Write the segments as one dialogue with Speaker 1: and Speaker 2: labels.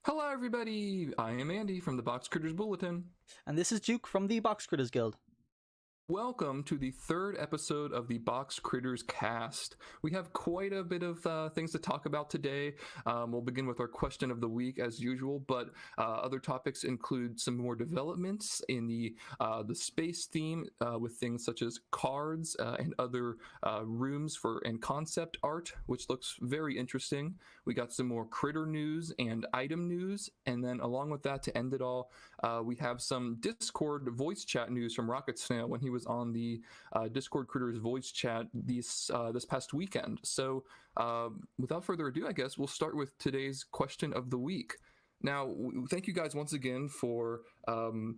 Speaker 1: Hello, everybody! I am Andy from the Box Critters Bulletin.
Speaker 2: And this is Duke from the Box Critters Guild.
Speaker 1: Welcome to the third episode of the Box Critters cast. We have quite a bit of things to talk about today. We'll begin with our question of the week as usual, but other topics include some more developments in the space theme with things such as cards and other rooms and concept art, which looks very interesting. We got some more critter news and item news, and then along with that, to end it all, we have some Discord voice chat news from Rocket Snail when he was on the Discord Critters voice chat this past weekend. So without further ado, I guess we'll start with today's question of the week. Now, thank you guys once again for all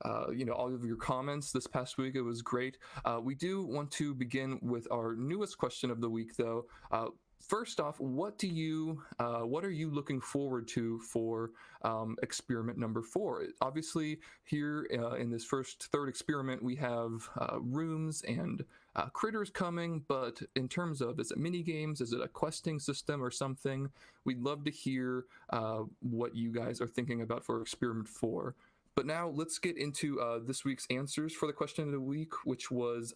Speaker 1: of your comments this past week. It was great. We do want to begin with our newest question of the week, though. First off, what are you looking forward to for experiment number 4? Obviously, here in this third experiment, we have rooms and critters coming, but in terms of, is it mini games, is it a questing system or something? We'd love to hear what you guys are thinking about for experiment 4. But now let's get into this week's answers for the question of the week, which was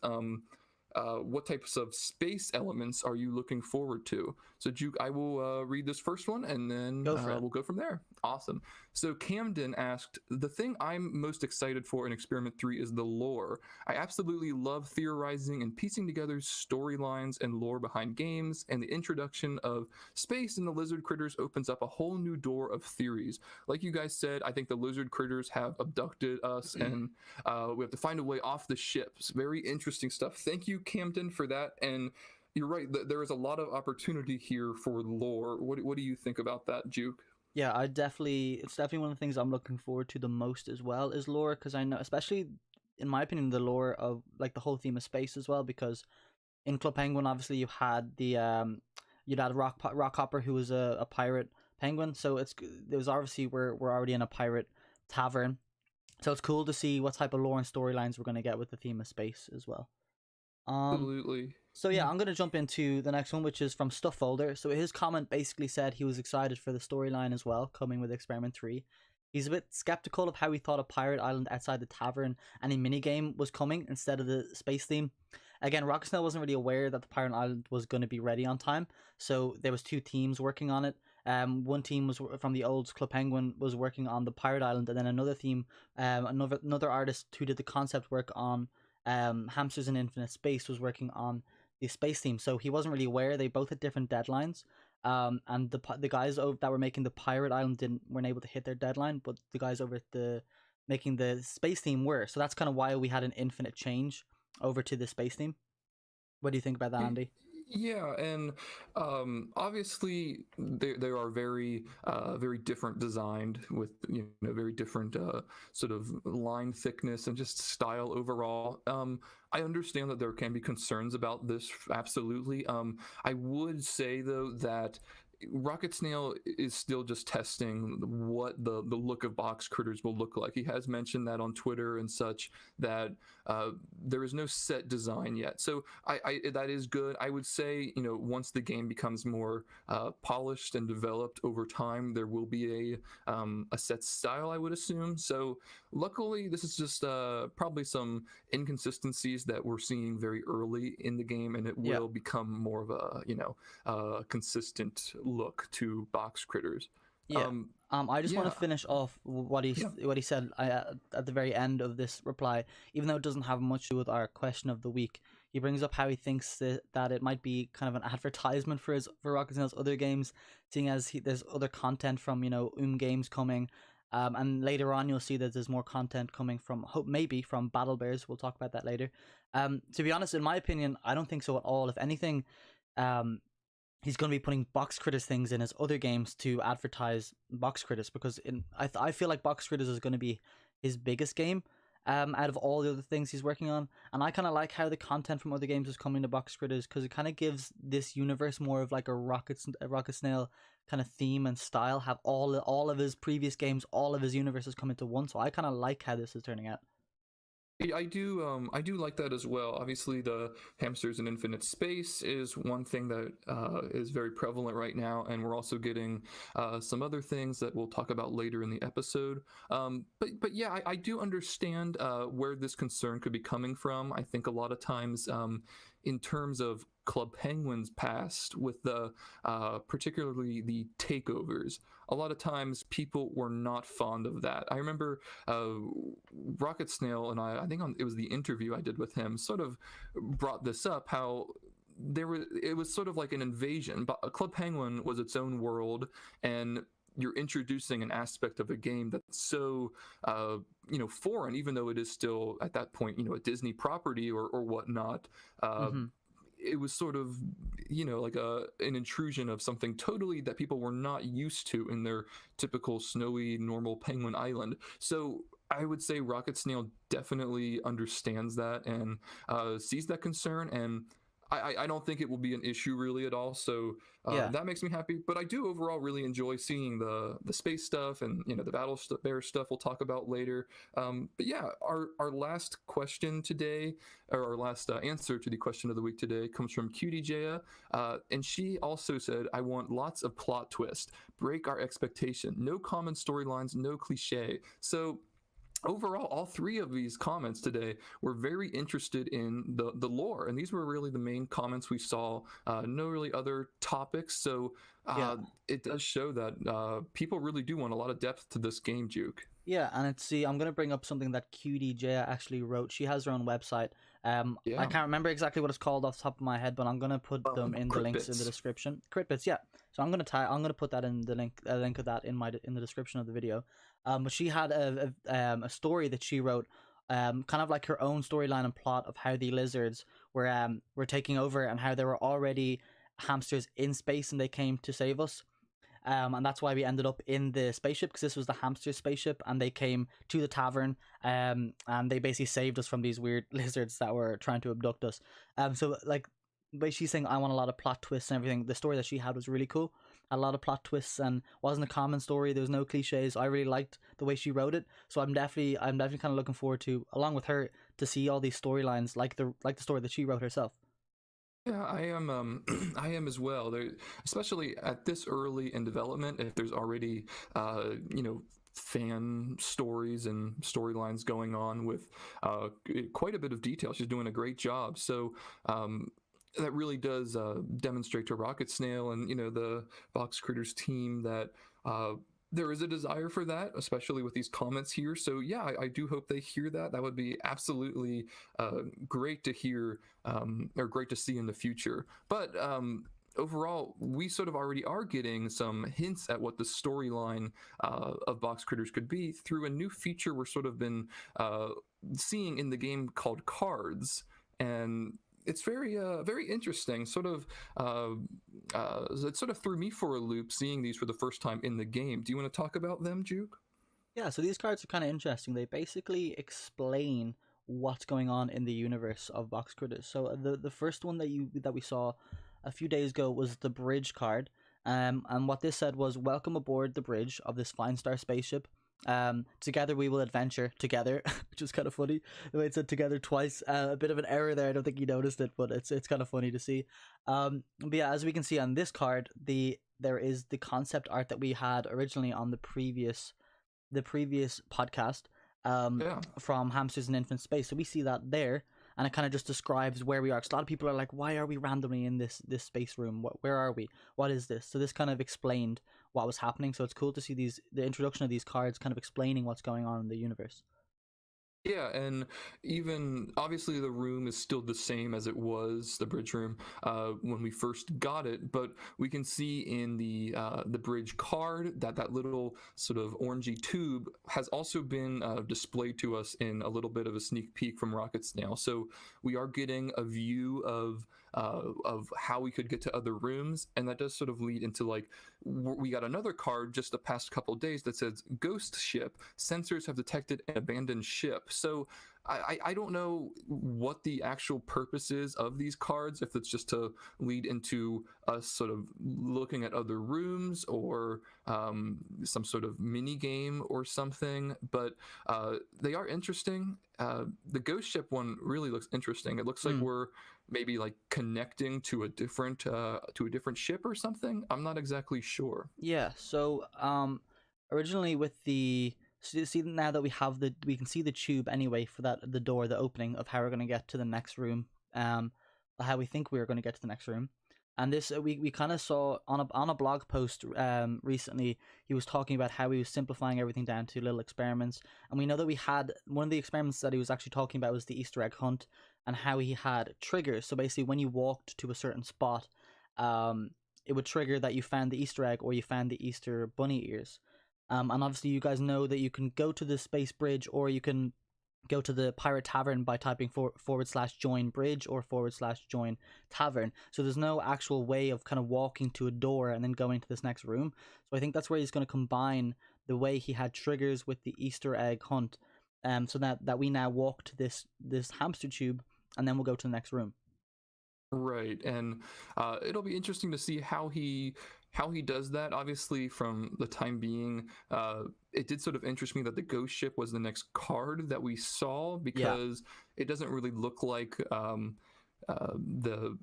Speaker 1: what types of space elements are you looking forward to? So, Juke, I will read this first one, and then we'll go from there. Awesome. So Camden asked, the thing I'm most excited for in Experiment 3 is the lore. I absolutely love theorizing and piecing together storylines and lore behind games, and the introduction of space in the lizard critters opens up a whole new door of theories. Like you guys said, I think the lizard critters have abducted us, and we have to find a way off the ships. Very interesting stuff. Thank you, Camden, for that. And you're right, there is a lot of opportunity here for lore. What do you think about that, Juke?
Speaker 2: Yeah, it's definitely one of the things I'm looking forward to the most as well is lore, because I know, especially in my opinion, the lore of like the whole theme of space as well. Because in Club Penguin, obviously you had you'd had Rockhopper, who was a pirate penguin. So there was obviously we're already in a pirate tavern, so it's cool to see what type of lore and storylines we're gonna get with the theme of space as well.
Speaker 1: Absolutely.
Speaker 2: So yeah, I'm gonna jump into the next one, which is from Stuff Folder. So his comment basically said he was excited for the storyline as well, coming with Experiment 3. He's a bit skeptical of how he thought a pirate island outside the tavern and a minigame was coming instead of the space theme. Again, Rocket Snail wasn't really aware that the pirate island was going to be ready on time, so there was two teams working on it. One team was from the old Club Penguin was working on the pirate island, and then another team, another artist who did the concept work on Hamsters in Infinite Space was working on the space theme. So he wasn't really aware. They both had different deadlines. And the guys that were making the pirate island weren't able to hit their deadline, but the guys over at the making the space theme were. So that's kind of why we had an infinite change over to the space theme. What do you think about that, Andy?
Speaker 1: Yeah, and obviously they are very very different designed with very different sort of line thickness and just style overall. I understand that there can be concerns about this, absolutely. I would say though that Rocket Snail is still just testing what the look of box critters will look like. He has mentioned that on Twitter and such, that there is no set design yet. So I that is good. I would say, once the game becomes more polished and developed over time, there will be a set style, I would assume. So luckily, this is just probably some inconsistencies that we're seeing very early in the game, and it will become more of a consistent look to box critters.
Speaker 2: Yeah. I just want to finish off what he said at the very end of this reply. Even though it doesn't have much to do with our question of the week, he brings up how he thinks that it might be kind of an advertisement for Rocket Snail's other games, seeing as there's other content from Games coming. And later on, you'll see that there's more content coming from maybe from Battle Bears. We'll talk about that later. To be honest, in my opinion, I don't think so at all. If anything, he's going to be putting Box Critters things in his other games to advertise Box Critters, because I feel like Box Critters is going to be his biggest game out of all the other things he's working on. And I kind of like how the content from other games is coming to Box Critters, because it kind of gives this universe more of like a Rocket Snail kind of theme and style. Have all of his previous games, all of his universes come into one. So I kind of like how this is turning out.
Speaker 1: I do like that as well. Obviously, the hamsters in infinite space is one thing that is very prevalent right now, and we're also getting some other things that we'll talk about later in the episode. But yeah, I do understand where this concern could be coming from. I think a lot of times, in terms of Club Penguin's past, with the particularly the takeovers, a lot of times people were not fond of that. I remember uh, Rocket Snail and I think it was the interview I did with him, sort of brought this up, how it was sort of like an invasion, but Club Penguin was its own world, and you're introducing an aspect of a game that's so foreign, even though it is still at that point a Disney property or whatnot. uh,
Speaker 2: Mm-hmm.
Speaker 1: it was sort of like an intrusion of something totally that people were not used to in their typical snowy normal penguin island. So I would say Rocket Snail definitely understands that and sees that concern, and I don't think it will be an issue really at all. So
Speaker 2: Yeah,
Speaker 1: that makes me happy. But I do overall really enjoy seeing the space stuff and the battle bear stuff we'll talk about later. But yeah, our last question today, or our last answer to the question of the week today, comes from Cutie Jaya, and she also said, "I want lots of plot twist, break our expectation, no common storylines, no cliche." So overall, all three of these comments today were very interested in the lore, and these were really the main comments we saw. No really other topics, so
Speaker 2: yeah.
Speaker 1: uh, it does show that people really do want a lot of depth to this game, Juke.
Speaker 2: Yeah, and it's see, I'm gonna bring up something that Cutie Jaya actually wrote. She has her own website. I
Speaker 1: Yeah,
Speaker 2: can't remember exactly what it's called off the top of my head, but I'm gonna put them in the
Speaker 1: crit
Speaker 2: links in the
Speaker 1: bits.
Speaker 2: description. Crit bits, yeah. So I'm gonna put that in the link, a link of that in the description of the video. But she had a story that she wrote, kind of like her own storyline and plot of how the lizards were taking over and how there were already hamsters in space and they came to save us. And that's why we ended up in the spaceship, because this was the hamster spaceship, and they came to the tavern, and they basically saved us from these weird lizards that were trying to abduct us. So like, but she's saying I want a lot of plot twists and everything. The story that she had was really cool, a lot of plot twists, and wasn't a common story. There was no cliches. I really liked the way she wrote it, so I'm definitely kind of looking forward to, along with her, to see all these storylines like the story that she wrote herself.
Speaker 1: Yeah, I am. I am as well. There, especially at this early in development, if there's already, fan stories and storylines going on with quite a bit of detail. She's doing a great job. So that really does demonstrate to Rocket Snail and the Box Critters team that. There is a desire for that, especially with these comments here. So yeah, I do hope they hear that. That would be absolutely great to hear, or great to see in the future. But overall, we sort of already are getting some hints at what the storyline of Box Critters could be through a new feature we're sort of been seeing in the game called Cards. And it's very interesting. It sort of threw me for a loop seeing these for the first time in the game. Do you want to talk about them, Juke?
Speaker 2: Yeah, so these cards are kind of interesting. They basically explain what's going on in the universe of Box Critters. So the first one that we saw a few days ago was the bridge card. And what this said was, welcome aboard the bridge of this fine star spaceship. Together we will adventure together, which is kind of funny. The way it said together twice, a bit of an error there. I don't think you noticed it, but it's kind of funny to see. But yeah, as we can see on this card, there is the concept art that we had originally on the previous podcast,
Speaker 1: Yeah.
Speaker 2: from Hamsters in Infinite Space. So we see that there, and it kind of just describes where we are. Because a lot of people are like, "Why are we randomly in this space room? Where are we? What is this?" So this kind of explained what was happening. So it's cool to see the introduction of these cards, kind of explaining what's going on in the universe.
Speaker 1: Yeah, and even obviously the room is still the same as it was, the bridge room, when we first got it. But we can see in the bridge card that that little sort of orangey tube has also been displayed to us in a little bit of a sneak peek from Rocket Snail. So we are getting a view of of how we could get to other rooms, and that does sort of lead into like we got another card just the past couple days that says ghost ship sensors have detected an abandoned ship. So I don't know what the actual purpose is of these cards, if it's just to lead into us sort of looking at other rooms or some sort of mini game or something, but they are interesting. The ghost ship one really looks interesting. It looks like
Speaker 2: Mm.
Speaker 1: we're maybe like connecting to a different ship or something. I'm not exactly sure.
Speaker 2: Yeah. So originally with the see now that we can see the tube anyway for the door, the opening of how we're gonna get to the next room. How we think we are gonna get to the next room. And this we kind of saw on a blog post recently. He was talking about how he was simplifying everything down to little experiments, and we know that we had one of the experiments that he was actually talking about was the Easter egg hunt, and how he had triggers. So basically, when you walked to a certain spot, um, it would trigger that you found the Easter egg or you found the Easter bunny ears. And obviously, you guys know that you can go to the space bridge or you can go to the pirate tavern by typing /join bridge or /join tavern. So there's no actual way of kind of walking to a door and then going to this next room. So I think that's where he's going to combine the way he had triggers with the Easter egg hunt. So that we now walk to this hamster tube and then we'll go to the next room.
Speaker 1: Right, and it'll be interesting to see how he does that. Obviously, from the time being, it did sort of interest me that the ghost ship was the next card that we saw,
Speaker 2: Yeah.
Speaker 1: because it doesn't really look like the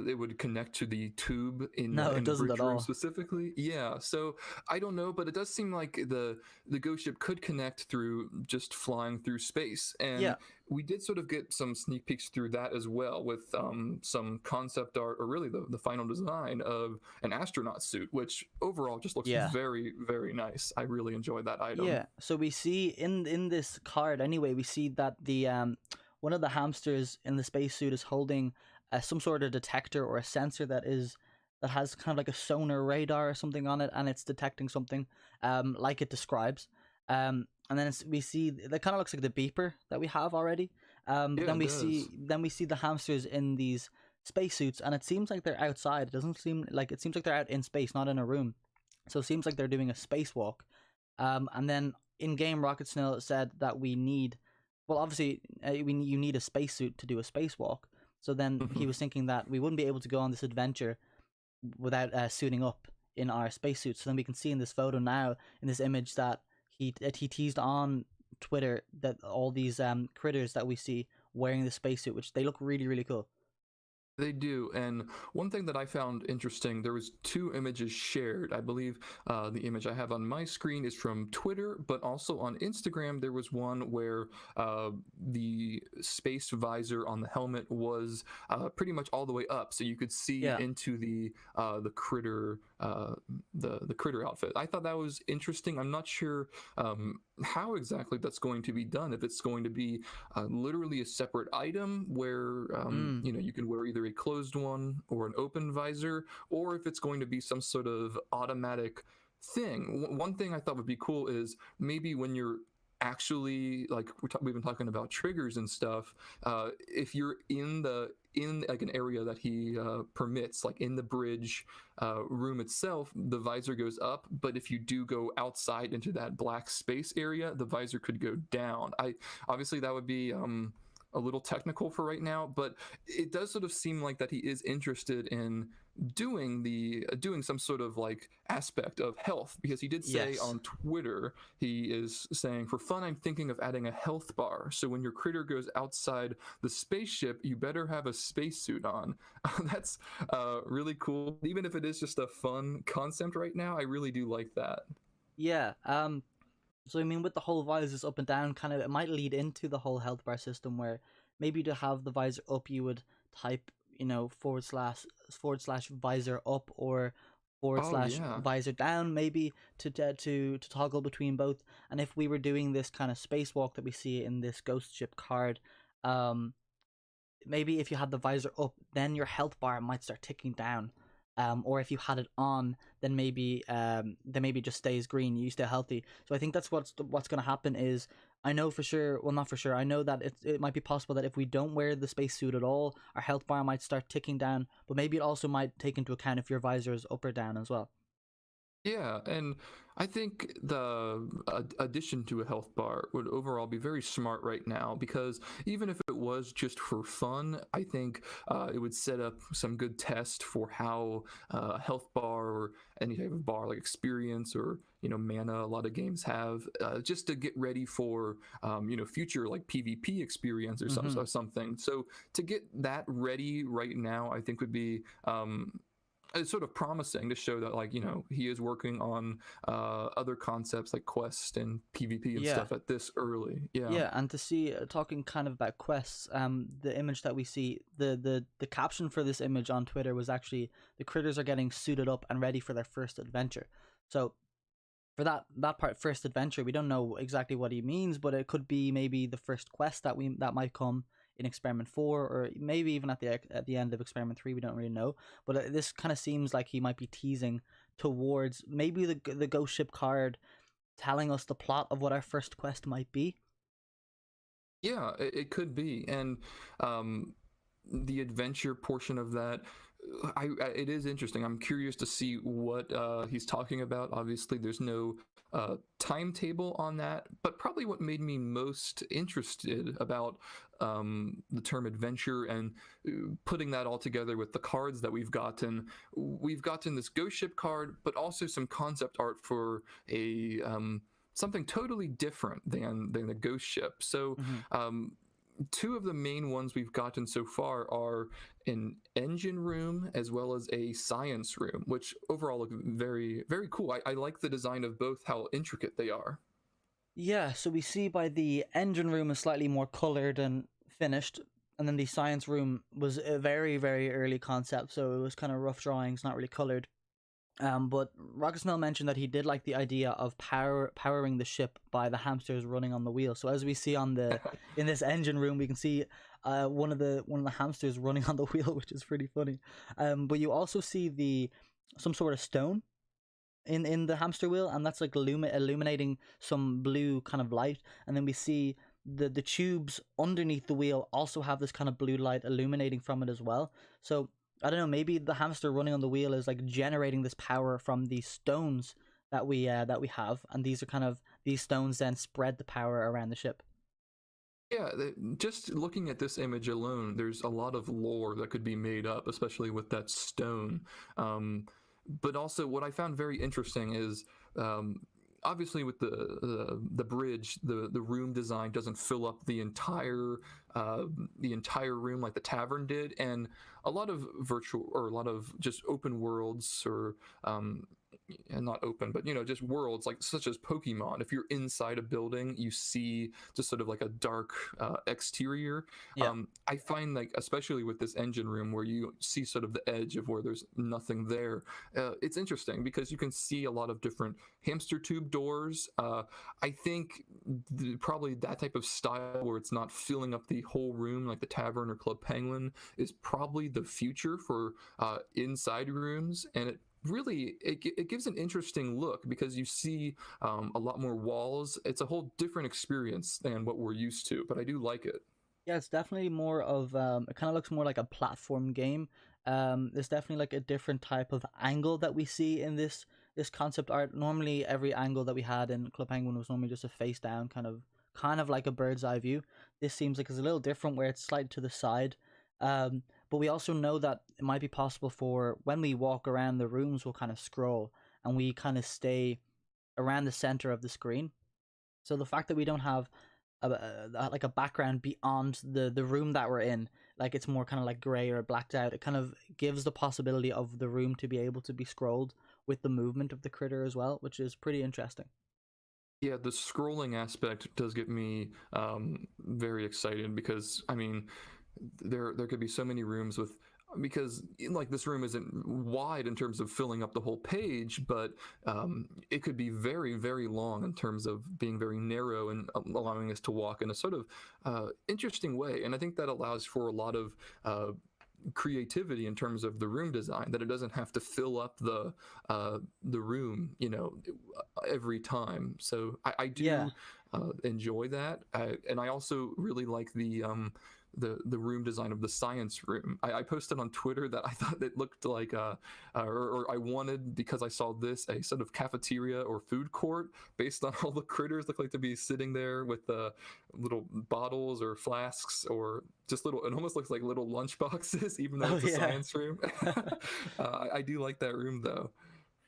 Speaker 1: it would connect to the tube
Speaker 2: No, it
Speaker 1: in the
Speaker 2: doesn't
Speaker 1: bridge
Speaker 2: at
Speaker 1: room
Speaker 2: all.
Speaker 1: specifically. Yeah, so I don't know, but it does seem like the ghost ship could connect through just flying through space, and
Speaker 2: Yeah.
Speaker 1: we did sort of get some sneak peeks through that as well, with some concept art, or really the final design of an astronaut suit, which overall just looks
Speaker 2: Yeah.
Speaker 1: very, very nice. I really enjoyed that item.
Speaker 2: Yeah, so we see in this card anyway, we see that the one of the hamsters in the spacesuit is holding some sort of detector or a sensor that has kind of like a sonar radar or something on it, and it's detecting something like it describes. And then we see that kind of looks like the beeper that we have already. But
Speaker 1: Yeah, it does.
Speaker 2: then we see the hamsters in these spacesuits, and it seems like they're outside. It doesn't seem like it seems like they're out in space, not in a room. So it seems like they're doing a spacewalk. And then in game, Rocket Snail said that we need, well, obviously, you need a spacesuit to do a spacewalk. So then he was thinking that we wouldn't be able to go on this adventure without suiting up in our spacesuits. So then we can see in this photo now, in this image, that he teased on Twitter that all these critters that we see wearing the spacesuit, which they look really, really cool.
Speaker 1: They do, and one thing that I found interesting, there was two images shared. I believe the image I have on my screen is from Twitter, but also on Instagram there was one where the space visor on the helmet was pretty much all the way up, so you could see
Speaker 2: Yeah.
Speaker 1: into the critter the critter outfit. I thought that was interesting. I'm not sure how exactly that's going to be done. If it's going to be literally a separate item where
Speaker 2: Mm.
Speaker 1: you can wear either a closed one or an open visor, or if it's going to be some sort of automatic thing. One thing I thought would be cool is maybe when you're actually like we've been talking about triggers and stuff, if you're in like an area that he permits, like in the bridge room itself, the visor goes up, but if you do go outside into that black space area, the visor could go down. I obviously that would be a little technical for right now, but it does sort of seem like that he is interested in doing some sort of like aspect of health, because he did say
Speaker 2: Yes.
Speaker 1: on Twitter, he is saying, for fun I'm thinking of adding a health bar, so when your critter goes outside the spaceship you better have a spacesuit on. That's really cool. Even if it is just a fun concept right now, I really do like that.
Speaker 2: Yeah. So I mean, with the whole visors up and down, kind of, it might lead into the whole health bar system where maybe to have the visor up, you would type, // visor up or
Speaker 1: Oh
Speaker 2: /
Speaker 1: yeah.
Speaker 2: visor down, maybe to toggle between both. And if we were doing this kind of spacewalk that we see in this ghost ship card, um, maybe if you had the visor up, then your health bar might start ticking down. or if you had it on, then maybe it just stays green. You stay healthy. So I think that's what's going to happen is I know for sure. Well, not for sure. I know that it might be possible that if we don't wear the spacesuit at all, our health bar might start ticking down. But maybe it also might take into account if your visor is up or down as well.
Speaker 1: Yeah, and I think the addition to a health bar would overall be very smart right now because even if it was just for fun, I think it would set up some good test for how a health bar or any type of bar like experience or mana a lot of games have just to get ready for future like PvP experience or
Speaker 2: Mm-hmm.
Speaker 1: something. So to get that ready right now, I think would be it's sort of promising to show that he is working on other concepts like quest and PvP and
Speaker 2: Yeah.
Speaker 1: stuff at this early. Yeah.
Speaker 2: Yeah, and to see talking kind of about quests, the image that we see, the caption for this image on Twitter was actually the critters are getting suited up and ready for their first adventure. So for that part, first adventure, we don't know exactly what he means, but it could be maybe the first quest that might come in Experiment 4, or maybe even at the end of Experiment 3. We don't really know, but this kind of seems like he might be teasing towards maybe the ghost ship card telling us the plot of what our first quest might be.
Speaker 1: Yeah, it could be. And the adventure portion of that, it is interesting. I'm curious to see what he's talking about. Obviously, there's no timetable on that, but probably what made me most interested about the term adventure and putting that all together with the cards that we've gotten this ghost ship card, but also some concept art for a something totally different than the ghost ship. So
Speaker 2: Mm-hmm.
Speaker 1: two of the main ones we've gotten so far are an engine room as well as a science room, which overall look very, very cool. I like the design of both, how intricate they are.
Speaker 2: Yeah, so we see by the engine room is slightly more colored and finished, and then the science room was a very, very early concept, so it was kind of rough drawings, not really colored. But Rocket Snail mentioned that he did like the idea of powering the ship by the hamsters running on the wheel. So as we see on the in this engine room, we can see one of the hamsters running on the wheel, which is pretty funny. But you also see the some sort of stone in the hamster wheel, and that's like illuminating some blue kind of light, and then we see the tubes underneath the wheel also have this kind of blue light illuminating from it as well. So I don't know, maybe the hamster running on the wheel is like generating this power from these stones that we have, and these stones then spread the power around the ship.
Speaker 1: Yeah, just looking at this image alone, there's a lot of lore that could be made up, especially with that stone. But also, what I found very interesting is um, obviously with the bridge, the room design doesn't fill up the entire room like the tavern did, and a lot of virtual or a lot of just open worlds or and not open, but just worlds like such as Pokemon. If you're inside a building, you see just sort of like a dark exterior.
Speaker 2: Yeah.
Speaker 1: I find like especially with this engine room where you see sort of the edge of where there's nothing there. It's interesting because you can see a lot of different hamster tube doors. I think probably that type of style where it's not filling up the whole room like the tavern or Club Penguin is probably the future for inside rooms, and it gives an interesting look because you see a lot more walls. It's a whole different experience than what we're used to, but I do like it.
Speaker 2: Yeah, it's definitely more of it kind of looks more like a platform game. There's definitely like a different type of angle that we see in this concept art. Normally, every angle that we had in Club Penguin was normally just a face down kind of like a bird's eye view. This seems like it's a little different where it's slightly to the side. But we also know that it might be possible for when we walk around the rooms, we'll kind of scroll and we kind of stay around the center of the screen. So the fact that we don't have like a background beyond the room that we're in, like it's more kind of like gray or blacked out, it kind of gives the possibility of the room to be able to be scrolled with the movement of the critter as well, which is pretty interesting.
Speaker 1: Yeah, the scrolling aspect does get me very excited because I mean, there could be so many rooms with because like this room isn't wide in terms of filling up the whole page, but it could be very very long in terms of being very narrow and allowing us to walk in a sort of interesting way, and I think that allows for a lot of creativity in terms of the room design, that it doesn't have to fill up the room, every time. So I
Speaker 2: Yeah.
Speaker 1: do enjoy that, and I also really like the room design of the science room. I posted on Twitter that I thought it looked like or I wanted, because I saw this, a sort of cafeteria or food court based on all the critters look like to be sitting there with little bottles or flasks, or just little, it almost looks like little lunch boxes, even though
Speaker 2: Oh
Speaker 1: it's a
Speaker 2: yeah.
Speaker 1: science room. I do like that room though.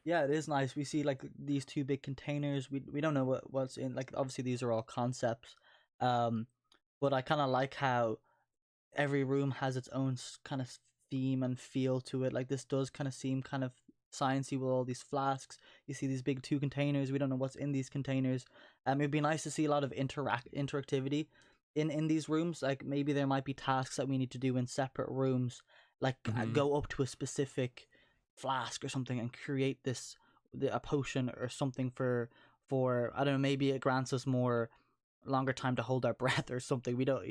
Speaker 2: Yeah, it is nice. We see like these two big containers. We don't know what's in, like obviously these are all concepts. Um but I kind of like how every room has its own kind of theme and feel to it. Like this does kind of seem kind of sciencey with all these flasks. You see these big two containers. We don't know what's in these containers. It'd be nice to see a lot of interactivity in these rooms. Like maybe there might be tasks that we need to do in separate rooms, like
Speaker 1: Hmm.
Speaker 2: go up to a specific flask or something and create a potion or something for I don't know. Maybe it grants us more longer time to hold our breath or something. We don't,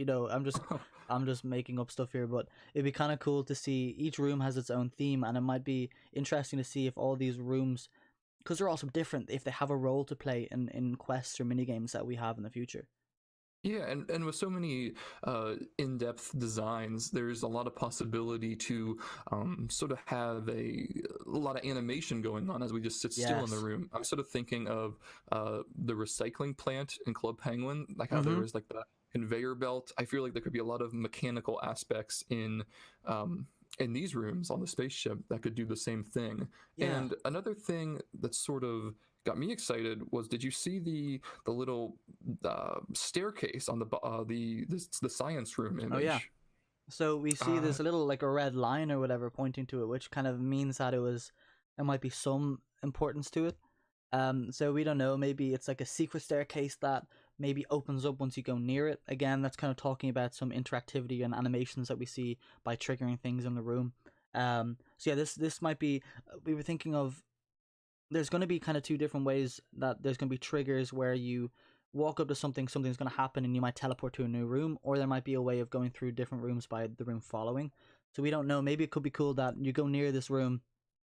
Speaker 2: I'm just making up stuff here, but it'd be kind of cool to see each room has its own theme, and it might be interesting to see if all these rooms, because they're also different, if they have a role to play in quests or mini games that we have in the future.
Speaker 1: Yeah, and with so many in-depth designs, there's a lot of possibility to sort of have a lot of animation going on as we just sit still in the
Speaker 2: Yes.
Speaker 1: room. I'm sort of thinking of the recycling plant in Club Penguin, like how there
Speaker 2: Mm-hmm.
Speaker 1: was like the conveyor belt. I feel like there could be a lot of mechanical aspects um, in these rooms on the spaceship that could do the same thing.
Speaker 2: Yeah.
Speaker 1: And another thing that sort of got me excited was, did you see the little staircase on the science room
Speaker 2: Oh yeah.
Speaker 1: image?
Speaker 2: So we see
Speaker 1: Uh,
Speaker 2: this little like a red line or whatever pointing to it, which kind of means that there might be some importance to it. So we don't know. Maybe it's like a secret staircase that maybe opens up once you go near it. Again, that's kind of talking about some interactivity and animations that we see by triggering things in the room. So yeah, this might be. We were thinking of. There's going to be kind of two different ways that there's going to be triggers where you walk up to something, something's going to happen, and you might teleport to a new room, or there might be a way of going through different rooms by the room following. So we don't know. Maybe it could be cool that you go near this room,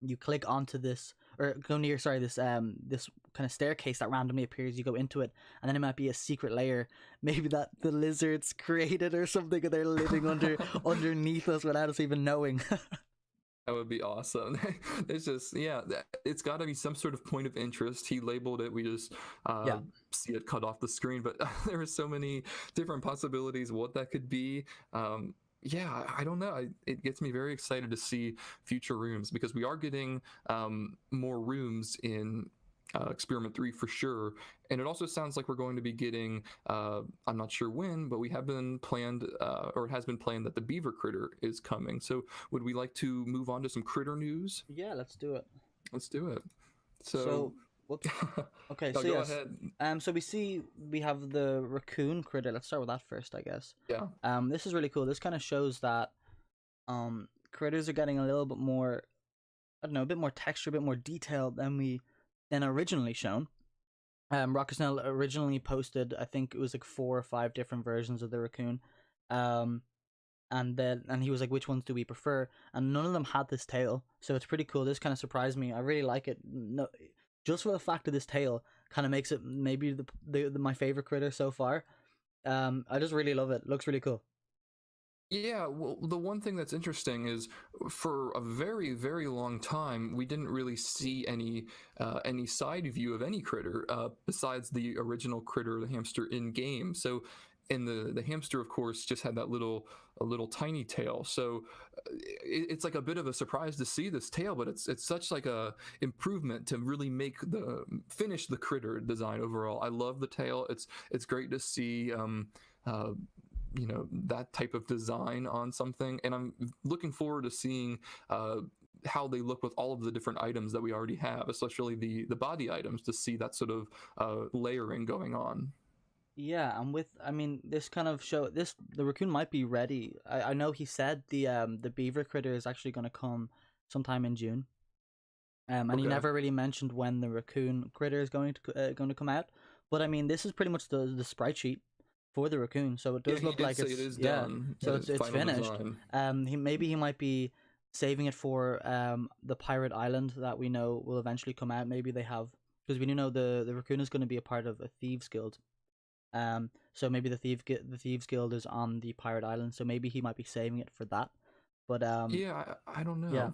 Speaker 2: you click onto this, or go near, sorry, this kind of staircase that randomly appears, you go into it, and then it might be a secret layer, maybe that the lizards created or something, and they're living underneath us without us even knowing.
Speaker 1: that would be awesome. It's just, yeah, it's got to be some sort of point of interest. He labeled it. We just
Speaker 2: Yeah.
Speaker 1: see it cut off the screen, but there are so many different possibilities what that could be. Yeah, I don't know. It gets me very excited to see future rooms, because we are getting more rooms in Experiment 3 for sure. And it also sounds like we're going to be getting, I'm not sure when, but we have been planned, or it has been planned, that the beaver critter is coming. So would we like to move on to some critter news?
Speaker 2: Yeah, let's do it.
Speaker 1: Let's do it. So,
Speaker 2: So, whoops. Okay,
Speaker 1: no,
Speaker 2: so
Speaker 1: go
Speaker 2: yes.
Speaker 1: ahead.
Speaker 2: So we have the raccoon critter. Let's start with that first, I guess.
Speaker 1: Yeah.
Speaker 2: This is really cool. This kind of shows that critters are getting a little bit more, I don't know, a bit more texture, a bit more detail than originally shown. Rocket Snell originally posted, I think it was like 4 or 5 different versions of the raccoon. Um, and he was like, which ones do we prefer? And none of them had this tail, so it's pretty cool. This kind of surprised me. I really like it. No, just for the fact of this tail, kind of makes it maybe my favorite critter so far. I just really love it. Looks really cool.
Speaker 1: Yeah, well, the one thing that's interesting is, for a very, very long time, we didn't really see any side view of any critter besides the original critter, the hamster, in game. So, and the hamster, of course, just had that a little tiny tail. So, it's like a bit of a surprise to see this tail, but it's such like a improvement to really finish the critter design overall. I love the tail. It's great to see. Uh, that type of design on something, and I'm looking forward to seeing how they look with all of the different items that we already have, especially the body items, to see that sort of layering going on.
Speaker 2: Yeah, and I mean, this kind of show this the raccoon might be ready. I know he said the beaver critter is actually going to come sometime in June. And he
Speaker 1: Okay.
Speaker 2: never really mentioned when the raccoon critter is going to come out. But I mean, this is pretty much the sprite sheet. for the raccoon. So it
Speaker 1: Yeah,
Speaker 2: does
Speaker 1: he
Speaker 2: look
Speaker 1: did
Speaker 2: like
Speaker 1: say it
Speaker 2: it's,
Speaker 1: is
Speaker 2: yeah.
Speaker 1: done.
Speaker 2: So
Speaker 1: That is
Speaker 2: it's
Speaker 1: final
Speaker 2: finished.
Speaker 1: design.
Speaker 2: He might be saving it for the pirate island that we know will eventually come out. Maybe they have, because we do know the raccoon is going to be a part of a thieves guild. So maybe the thieves guild is on the pirate island. So maybe he might be saving it for that. But
Speaker 1: Yeah, I don't
Speaker 2: yeah,
Speaker 1: know.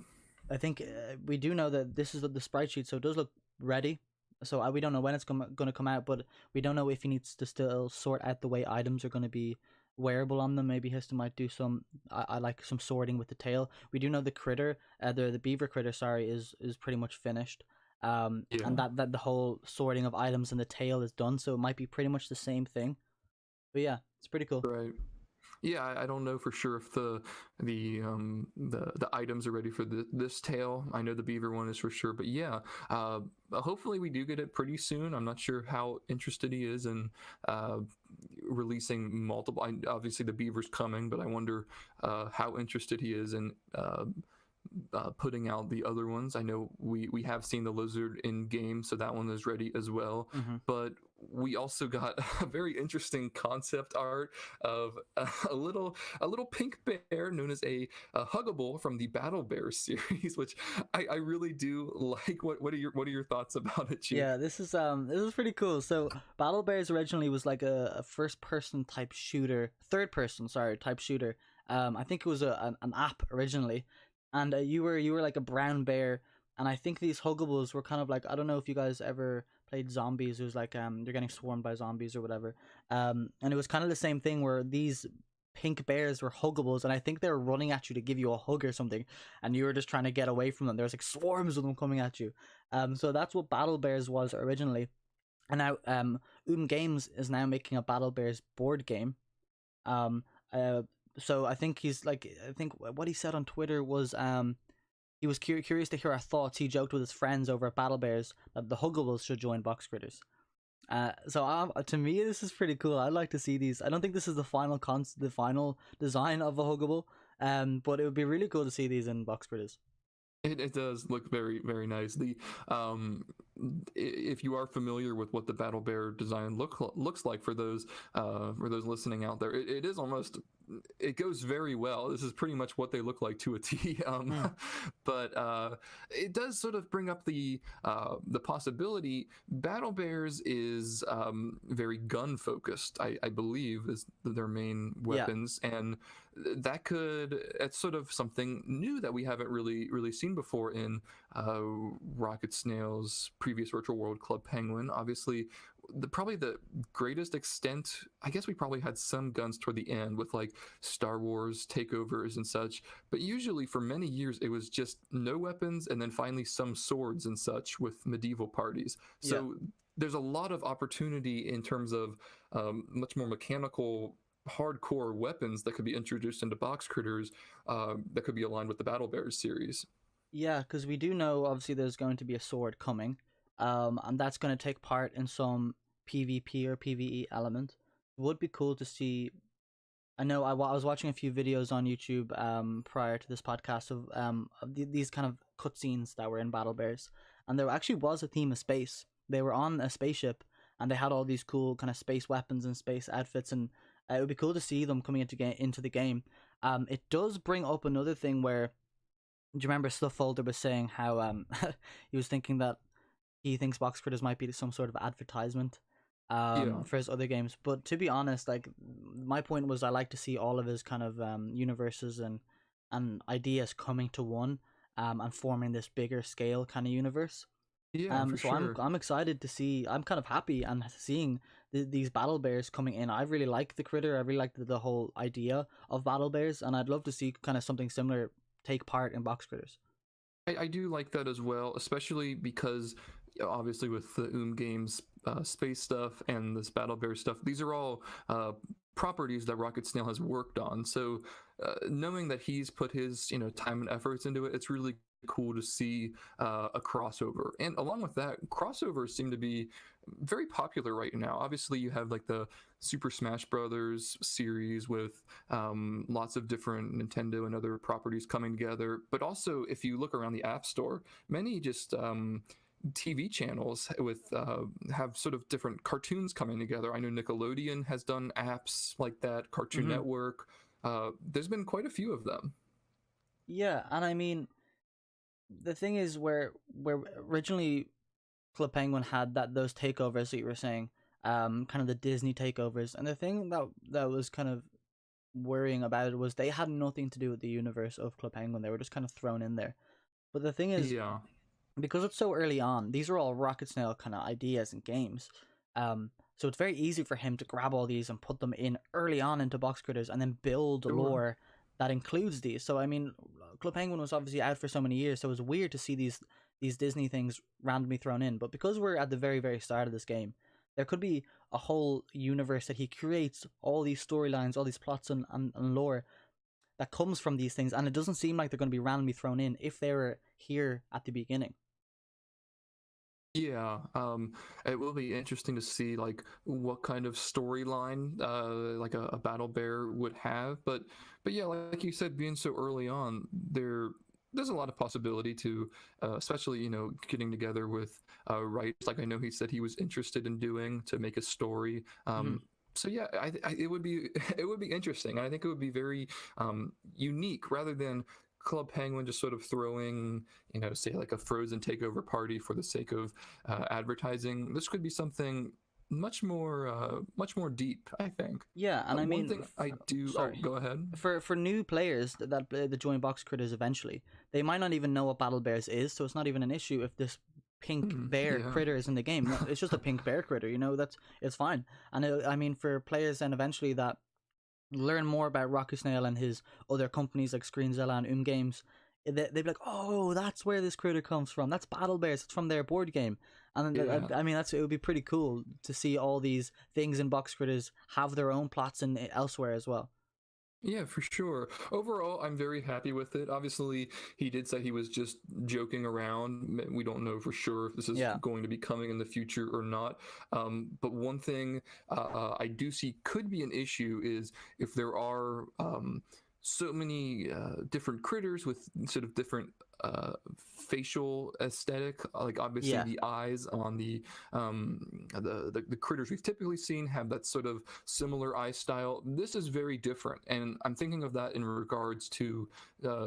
Speaker 2: I think we do know that this is the sprite sheet, so it does look ready. So we don't know when it's going to come out, but we don't know if he needs to still sort out the way items are going to be wearable on them. Maybe Hista might do some, I like some sorting with the tail. We do know the critter, the beaver critter, sorry, is pretty much finished. And
Speaker 1: Yeah.
Speaker 2: that the whole sorting of items in the tail is done, so it might be pretty much the same thing. But yeah, it's pretty cool.
Speaker 1: Right. Yeah, I don't know for sure if the items are ready for this tail. I know the beaver one is for sure, but yeah, hopefully we do get it pretty soon. I'm not sure how interested he is in uh, releasing multiple. Obviously, the beaver's coming, but I wonder how interested he is in putting out the other ones. I know we have seen the lizard in game, so that one is ready as well.
Speaker 2: Mm-hmm.
Speaker 1: But we also got a very interesting concept art of a little pink bear known as a huggable from the Battle Bears series, which I really do like. What are your thoughts about it, Cheek?
Speaker 2: Yeah, this is pretty cool. So Battle Bears originally was like a first person type shooter, third person, sorry, type shooter. I think it was an app originally, and you were like a brown bear, and I think these huggables were kind of like, I don't know if you guys ever played zombies. It was like you're getting swarmed by zombies or whatever. And it was kind of the same thing where these pink bears were huggables, and I think they were running at you to give you a hug or something, and you were just trying to get away from them. There was like swarms of them coming at you. So that's what Battle Bears was originally, and now Games is now making a Battle Bears board game. Um, uh, so I think I think what he said on Twitter was he was curious to hear our thoughts. He joked with his friends over at Battle Bears that the Huggables should join Box Critters. To me, this is pretty cool. I'd like to see these. I don't think this is the the final design of a Huggable, but it would be really cool to see these in Box Critters.
Speaker 1: It does look very very nice. Um, if you are familiar with what the Battle Bear design looks like for those listening out there, it is almost, it goes very well. This is pretty much what they look like to a T.
Speaker 2: Mm.
Speaker 1: But it does sort of bring up the possibility. Battle Bears is very gun focused. I believe is their main
Speaker 2: Yeah,
Speaker 1: weapons, and that could, it's sort of something new that we haven't really seen before in uh, Rocket Snail's previous Virtual World Club Penguin. Obviously, probably the greatest extent, I guess we probably had some guns toward the end with like Star Wars takeovers and such, but usually for many years it was just no weapons and then finally some swords and such with medieval parties.
Speaker 2: yeah.
Speaker 1: So there's a lot of opportunity in terms of much more mechanical hardcore weapons that could be introduced into box critters that could be aligned with the Battle Bears series.
Speaker 2: Yeah, because we do know obviously there's going to be a sword coming, and that's going to take part in some PvP or PvE element. It would be cool to see. I know I was watching a few videos on YouTube prior to this podcast of these kind of cutscenes that were in Battle Bears, and there actually was a theme of space. They were on a spaceship, and they had all these cool kind of space weapons and space outfits, and it would be cool to see them coming into the game. It does bring up another thing where, do you remember Stuff Folder was saying how he was thinking that he thinks Box Critters might be some sort of advertisement
Speaker 1: Yeah,
Speaker 2: for his other games. But to be honest, like my point was I like to see all of his kind of universes and ideas coming to one and forming this bigger scale kind of universe.
Speaker 1: yeah, for
Speaker 2: So
Speaker 1: sure.
Speaker 2: I'm excited to see. I'm kind of happy and seeing these battle bears coming in. I really like the critter. I really like the whole idea of battle bears, and I'd love to see kind of something similar take part in box critters.
Speaker 1: I do like that as well, especially because obviously with the Games space stuff and this Battle Bear stuff, these are all properties that Rocket Snail has worked on. So knowing that he's put his time and efforts into it, it's really cool to see a crossover. And along with that, crossovers seem to be very popular right now. Obviously, you have like the Super Smash Brothers series with lots of different Nintendo and other properties coming together. But also, if you look around the App Store, many just TV channels with have sort of different cartoons coming together. I know Nickelodeon has done apps like that, Cartoon
Speaker 2: Hmm.
Speaker 1: Network. There's been quite a few of them.
Speaker 2: Yeah, and I mean, the thing is, where originally Club Penguin had those takeovers that you were saying, kind of the Disney takeovers, and the thing that was kind of worrying about it was they had nothing to do with the universe of Club Penguin. They were just kind of thrown in there. But the thing is,
Speaker 1: Yeah,
Speaker 2: because it's so early on, these are all Rocket Snail kind of ideas and games. So it's very easy for him to grab all these and put them in early on into Box Critters and then build
Speaker 1: sure.
Speaker 2: lore that includes these. So I mean, Club Penguin was obviously out for so many years, so it was weird to see these Disney things randomly thrown in. But because we're at the very very start of this game, there could be a whole universe that he creates, all these storylines, all these plots and lore that comes from these things, and it doesn't seem like they're going to be randomly thrown in if they were here at the beginning.
Speaker 1: Yeah, it will be interesting to see like what kind of storyline like a Battle Bear would have. But yeah, like you said, being so early on, there's a lot of possibility to, especially getting together with writers. Like I know he said he was interested in doing to make a story.
Speaker 2: Mhm.
Speaker 1: So yeah, it would be it would be interesting. I think it would be very unique rather than Club Penguin just sort of throwing, say like a Frozen takeover party for the sake of advertising. This could be something much more deep, I think.
Speaker 2: Yeah, and I
Speaker 1: One
Speaker 2: mean,
Speaker 1: thing I do. Oh,
Speaker 2: sorry.
Speaker 1: go ahead.
Speaker 2: For new players that join Box Critters eventually, they might not even know what Battle Bears is, so it's not even an issue if this pink bear
Speaker 1: Yeah,
Speaker 2: critter is in the game. No, it's just a pink bear critter, that's it's fine. And I mean, for players then eventually that learn more about Rocky Snail and his other companies like Screenzilla and Games, they'd be like, oh, that's where this critter comes from. That's Battle Bears. It's from their board game. And then,
Speaker 1: yeah.
Speaker 2: I mean, it would be pretty cool to see all these things in Box Critters have their own plots in elsewhere as well.
Speaker 1: Yeah, for sure. Overall, I'm very happy with it. Obviously, he did say he was just joking around. We don't know for sure if this is
Speaker 2: Yeah.
Speaker 1: going to be coming in the future or not. But one thing I do see could be an issue is if there are so many different critters with sort of different facial aesthetic. Like obviously
Speaker 2: Yeah.
Speaker 1: the eyes on the critters we've typically seen have that sort of similar eye style. This is very different, and I'm thinking of that in regards to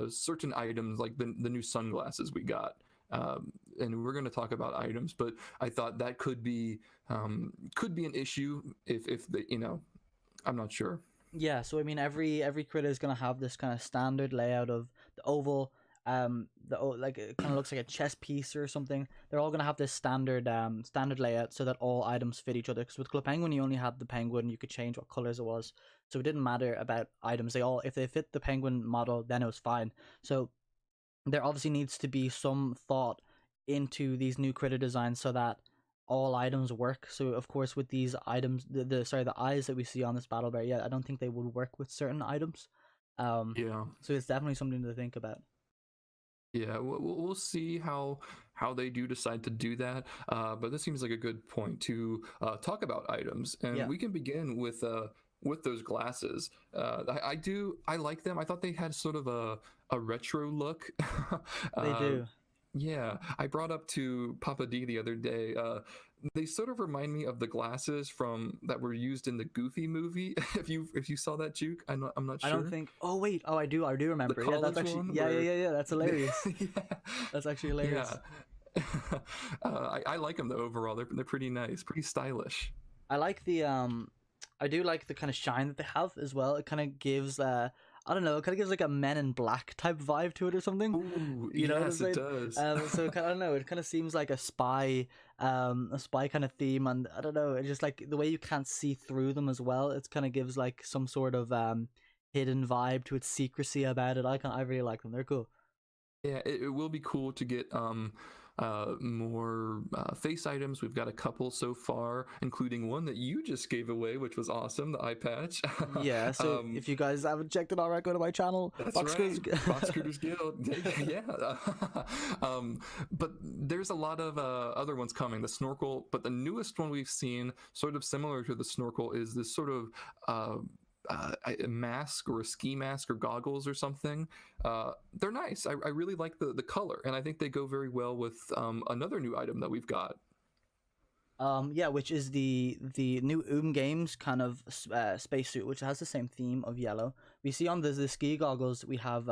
Speaker 1: certain items like the new sunglasses we got. And we're going to talk about items, but I thought that could be an issue if the I'm not sure.
Speaker 2: Yeah, so I mean, every critter is gonna have this kind of standard layout of the oval, like it kind of looks like a chess piece or something. They're all gonna have this standard layout so that all items fit each other. Because with Club Penguin, you only had the penguin, you could change what colors it was, so it didn't matter about items. They all, if they fit the penguin model, then it was fine. So there obviously needs to be some thought into these new critter designs so that all items work. So of course with these items, the eyes that we see on this battle bear, yeah, I don't think they would work with certain items. Um,
Speaker 1: Yeah.
Speaker 2: so it's definitely something to think about.
Speaker 1: Yeah, we'll see how they do decide to do that. But this seems like a good point to talk about items, and
Speaker 2: Yeah,
Speaker 1: we can begin with those glasses. I like them. I thought they had sort of a retro look.
Speaker 2: they
Speaker 1: uh,
Speaker 2: do.
Speaker 1: yeah, I brought up to Papa D the other day. They sort of remind me of the glasses from that were used in the Goofy movie. If you saw that, Juke, I'm not
Speaker 2: I don't
Speaker 1: sure.
Speaker 2: think. Oh wait. Oh, I do
Speaker 1: The
Speaker 2: remember. Yeah, that's
Speaker 1: college
Speaker 2: actually.
Speaker 1: one
Speaker 2: Yeah, yeah,
Speaker 1: where
Speaker 2: yeah, yeah. That's hilarious.
Speaker 1: yeah.
Speaker 2: That's actually
Speaker 1: Yeah.
Speaker 2: hilarious.
Speaker 1: I like them though overall. They're pretty nice, pretty stylish.
Speaker 2: I like I do like the kind of shine that they have as well. It kind of gives I don't know, it kind of gives like a Men in Black type vibe to it or something.
Speaker 1: Ooh,
Speaker 2: You know what I'm
Speaker 1: yes, it
Speaker 2: saying?
Speaker 1: does.
Speaker 2: So I don't know. It kind of seems like a spy kind of theme, and I don't know. It's just like the way you can't see through them as well. It kind of gives like some sort of hidden vibe to its secrecy about it. I really like them. They're cool.
Speaker 1: Yeah, it will be cool to get more face items. We've got a couple so far, including one that you just gave away, which was awesome, the eye patch.
Speaker 2: Yeah. So
Speaker 1: um,
Speaker 2: if you guys haven't checked it out, right, go to my channel.
Speaker 1: That's
Speaker 2: Box
Speaker 1: right,
Speaker 2: Quiz.
Speaker 1: Box Critters Guild. Yeah. But there's a lot of other ones coming. The snorkel, but the newest one we've seen, sort of similar to the snorkel, is this sort of a mask or a ski mask or goggles or something. They're nice. I really like the color, and I think they go very well with another new item that we've got.
Speaker 2: Yeah, which is the new Games kind of spacesuit, which has the same theme of yellow. We see on the ski goggles we have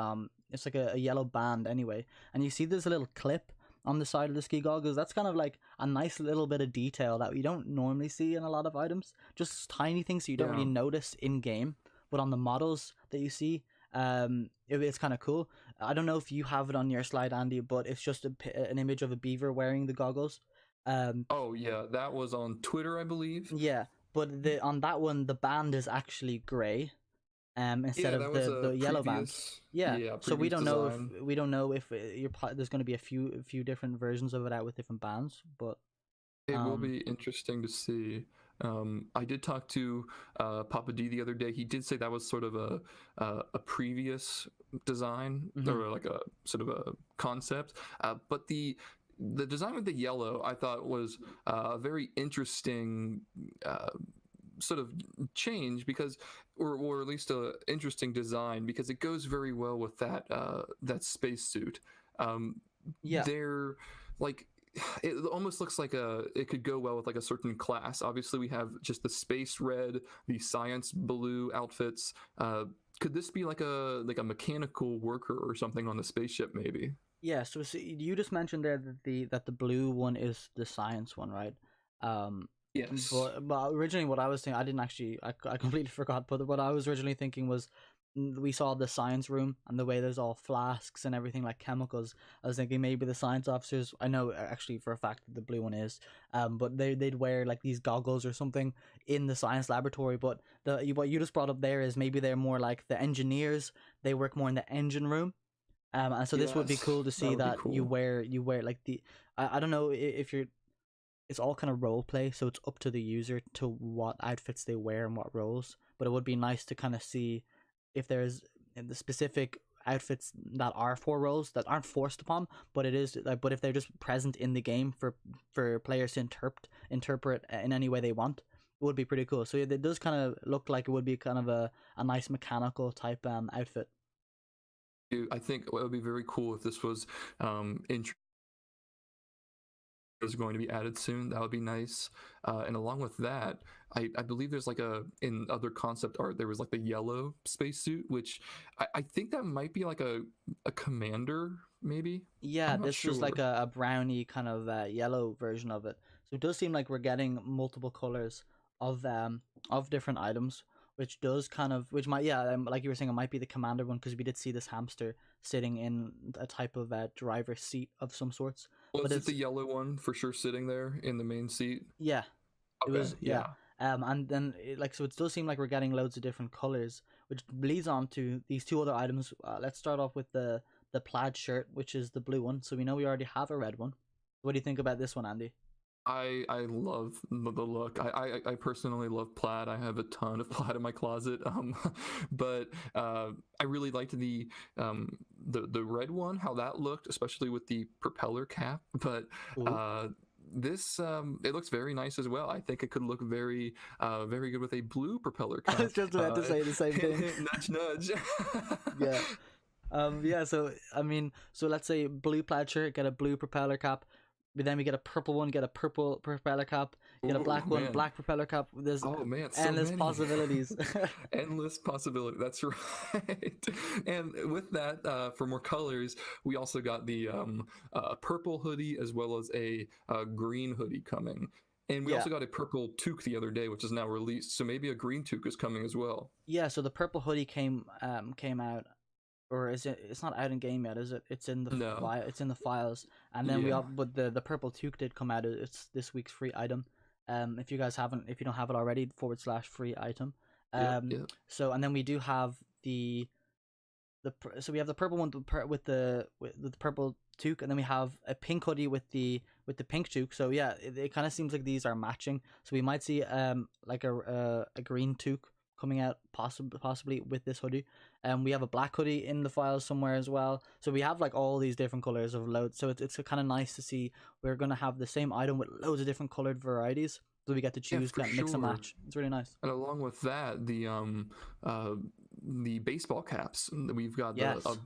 Speaker 2: it's like a yellow band anyway, and you see there's a little clip on the side of the ski goggles. That's kind of like a nice little bit of detail that we don't normally see in a lot of items. Just tiny things so you don't really
Speaker 1: Yeah.
Speaker 2: notice in game, but on the models that you see, it's kind of cool. I don't know if you have it on your slide, Andy, but it's just an image of a beaver wearing the goggles. Um,
Speaker 1: Oh yeah, that was on Twitter, I believe.
Speaker 2: Yeah, but the on that one the band is actually gray, instead
Speaker 1: Yeah,
Speaker 2: of
Speaker 1: that was a
Speaker 2: the yellow band.
Speaker 1: previous,
Speaker 2: Yeah,
Speaker 1: yeah,
Speaker 2: so
Speaker 1: previous design.
Speaker 2: we don't know if there's going to be a few different versions of it out with different bands, but
Speaker 1: It will
Speaker 2: um
Speaker 1: be interesting to see. I did talk to Papa D the other day. He did say that was sort of a previous design
Speaker 2: mhm.
Speaker 1: or like a sort of a concept. But the design with the yellow, I thought was a very interesting sort of change because, or at least a interesting design because it goes very well with that spacesuit. Um,
Speaker 2: Yeah.
Speaker 1: they're like it almost looks like it could go well with like a certain class. Obviously we have just the space red, the science blue outfits. Could this be like a mechanical worker or something on the spaceship maybe?
Speaker 2: Yeah, so you just mentioned there that the blue one is the science one, right? Um,
Speaker 1: Yes.
Speaker 2: but originally what I was thinking, I didn't actually, I completely forgot. But what I was originally thinking was, we saw the science room and the way there's all flasks and everything like chemicals. I was thinking maybe the science officers. I know actually for a fact that the blue one is, but they'd wear like these goggles or something in the science laboratory. But what you just brought up there is maybe they're more like the engineers. They work more in the engine room, and so this would be
Speaker 1: Yes,
Speaker 2: cool to
Speaker 1: that
Speaker 2: see
Speaker 1: would be
Speaker 2: that
Speaker 1: cool.
Speaker 2: you wear like the I don't know if you're, it's all kind of role play, so it's up to the user to what outfits they wear and what roles. But it would be nice to kind of see if there's the specific outfits that are for roles that aren't forced upon, but it is like, but if they're just present in the game for players to interpret in any way they want, it would be pretty cool. So it does kind of look like it would be kind of a nice mechanical type outfit.
Speaker 1: I think it would be very cool if this was intro is going to be added soon. That would be nice. And along with that, I believe there's like in other concept art there was like the yellow spacesuit, which I think that might be like a commander maybe.
Speaker 2: Yeah,
Speaker 1: I'm not
Speaker 2: this was like
Speaker 1: sure.
Speaker 2: a brownie kind of yellow version of it. So it does seem like we're getting multiple colors of different items, which does kind of, which might, yeah, like you were saying, it might be the commander one because we did see this hamster sitting in a type of driver's seat of some sorts. But
Speaker 1: Was it
Speaker 2: it's,
Speaker 1: the yellow one for sure sitting there in the main seat?
Speaker 2: yeah, it
Speaker 1: Okay,
Speaker 2: was, yeah.
Speaker 1: yeah.
Speaker 2: And then like, so it does seem like we're getting loads of different colors, which leads on to these two other items. Let's start off with the plaid shirt, which is the blue one. So we know we already have a red one. What do you think about this one, Andy?
Speaker 1: I love the look. I personally love plaid. I have a ton of plaid in my closet. But I really liked the red one, how that looked, especially with the propeller cap. But
Speaker 2: Cool.
Speaker 1: this it looks very nice as well. I think it could look very good with a blue propeller
Speaker 2: I was
Speaker 1: cap.
Speaker 2: just about to say the same
Speaker 1: Hint
Speaker 2: thing.
Speaker 1: hint nudge nudge.
Speaker 2: Yeah. Yeah, so I mean, so let's say blue plaid shirt, get a blue propeller cap. But then we get a purple one, get a purple propeller cap. Get a
Speaker 1: Oh
Speaker 2: black one,
Speaker 1: man.
Speaker 2: black propeller cap. There's
Speaker 1: Oh man, so
Speaker 2: endless
Speaker 1: many.
Speaker 2: possibilities.
Speaker 1: Endless possibility. That's right. And with that, for more colors, we also got the purple hoodie as well as a green hoodie coming. And we
Speaker 2: Yeah.
Speaker 1: also got a purple toque the other day, which is now released. So maybe a green toque is coming as well.
Speaker 2: Yeah, so the purple hoodie came out, or is it? It's not out in game yet, is it? It's in the
Speaker 1: No.
Speaker 2: file. It's in the files, and then we
Speaker 1: Yeah.
Speaker 2: all. But the purple toque did come out. It's this week's free item. If you guys haven't, if you don't have it already, / free item.
Speaker 1: Yep. Yep.
Speaker 2: So and then we do have so we have the purple one with the purple toque, and then we have a pink hoodie with the pink toque. So yeah, it kind of seems like these are matching. So we might see like a green toque coming out possibly with this hoodie. We have a black hoodie in the files somewhere as well. So we have like all these different colors of loads. So it's kind of nice to see we're gonna have the same item with loads of different colored varieties. So we get to
Speaker 1: Yeah,
Speaker 2: choose,
Speaker 1: for
Speaker 2: kind of mix and
Speaker 1: sure.
Speaker 2: match. It's really nice.
Speaker 1: And along with that, uh the baseball caps. We've got the a
Speaker 2: Yes,